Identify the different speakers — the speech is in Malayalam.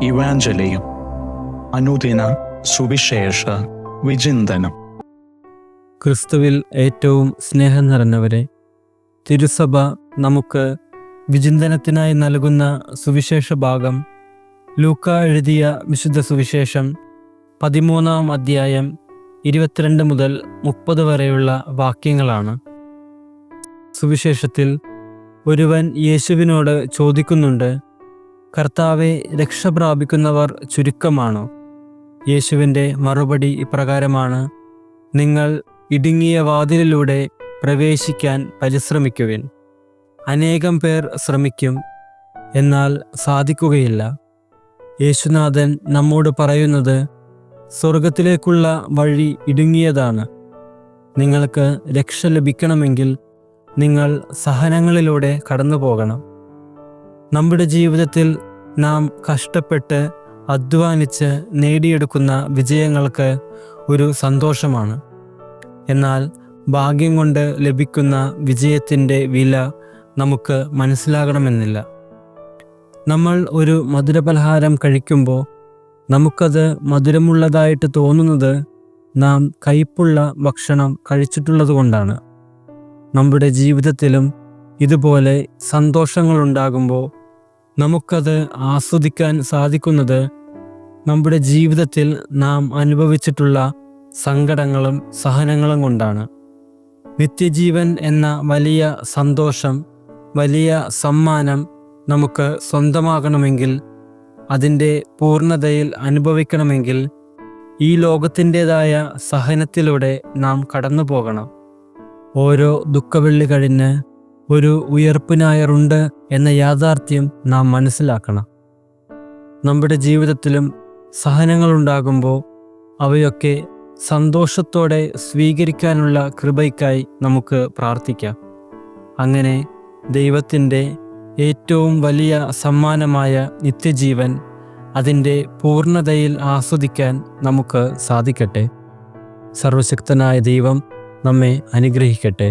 Speaker 1: ഇവാഞ്ചലിയും അനുദിന സുവിശേഷ വിചിന്തനം.
Speaker 2: ക്രിസ്തുവിൽ ഏറ്റവും സ്നേഹം നിറഞ്ഞവരെ, തിരുസഭ നമുക്ക് വിചിന്തനത്തിനായി നൽകുന്ന സുവിശേഷ ഭാഗം ലൂക്ക എഴുതിയ വിശുദ്ധ സുവിശേഷം 13-ാം അധ്യായം 22 മുതൽ 30 വരെയുള്ള വാക്യങ്ങളാണ്. സുവിശേഷത്തിൽ ഒരുവൻ യേശുവിനോട് ചോദിക്കുന്നുണ്ട്, കർത്താവെ, രക്ഷ പ്രാപിക്കുന്നവർ ചുരുക്കമാണോ? യേശുവിൻ്റെ മറുപടി ഇപ്രകാരമാണ്: നിങ്ങൾ ഇടുങ്ങിയ വാതിലിലൂടെ പ്രവേശിക്കാൻ പരിശ്രമിക്കുവിൻ. അനേകം പേർ ശ്രമിക്കും, എന്നാൽ സാധിക്കുകയില്ല. യേശുനാഥൻ നമ്മോട് പറയുന്നത്, സ്വർഗത്തിലേക്കുള്ള വഴി ഇടുങ്ങിയതാണ്. നിങ്ങൾക്ക് രക്ഷ ലഭിക്കണമെങ്കിൽ നിങ്ങൾ സഹനങ്ങളിലൂടെ കടന്നു പോകണം. നമ്മുടെ ജീവിതത്തിൽ നാം കഷ്ടപ്പെട്ട് അധ്വാനിച്ച് നേടിയെടുക്കുന്ന വിജയങ്ങൾക്ക് ഒരു സന്തോഷമാണ്. എന്നാൽ ഭാഗ്യം കൊണ്ട് ലഭിക്കുന്ന വിജയത്തിൻ്റെ വില നമുക്ക് മനസ്സിലാകണമെന്നില്ല. നമ്മൾ ഒരു മധുരപലഹാരം കഴിക്കുമ്പോൾ നമുക്കത് മധുരമുള്ളതായിട്ട് തോന്നുന്നത് നാം കയ്പുള്ള ഭക്ഷണം കഴിച്ചിട്ടുള്ളത് കൊണ്ടാണ്. നമ്മുടെ ജീവിതത്തിലും ഇതുപോലെ സന്തോഷങ്ങളുണ്ടാകുമ്പോൾ നമുക്കത് ആസ്വദിക്കാൻ സാധിക്കുന്നത് നമ്മുടെ ജീവിതത്തിൽ നാം അനുഭവിച്ചിട്ടുള്ള സങ്കടങ്ങളും സഹനങ്ങളും കൊണ്ടാണ്. നിത്യജീവൻ എന്ന വലിയ സന്തോഷം, വലിയ സമ്മാനം നമുക്ക് സ്വന്തമാകണമെങ്കിൽ, അതിൻ്റെ പൂർണ്ണതയിൽ അനുഭവിക്കണമെങ്കിൽ ഈ ലോകത്തിൻ്റെതായ സഹനത്തിലൂടെ നാം കടന്നു പോകണം. ഓരോ ദുഃഖവെള്ളി കഴിഞ്ഞ് ഒരു ഉയർപ്പ് ഞായറുണ്ട് എന്ന യാഥാർത്ഥ്യം നാം മനസ്സിലാക്കണം. നമ്മുടെ ജീവിതത്തിലും സഹനങ്ങളുണ്ടാകുമ്പോൾ അവയൊക്കെ സന്തോഷത്തോടെ സ്വീകരിക്കാനുള്ള കൃപയ്ക്കായി നമുക്ക് പ്രാർത്ഥിക്കാം. അങ്ങനെ ദൈവത്തിൻ്റെ ഏറ്റവും വലിയ സമ്മാനമായ നിത്യജീവൻ അതിൻ്റെ പൂർണ്ണതയിൽ ആസ്വദിക്കാൻ നമുക്ക് സാധിക്കട്ടെ. സർവശക്തനായ ദൈവം നമ്മെ അനുഗ്രഹിക്കട്ടെ.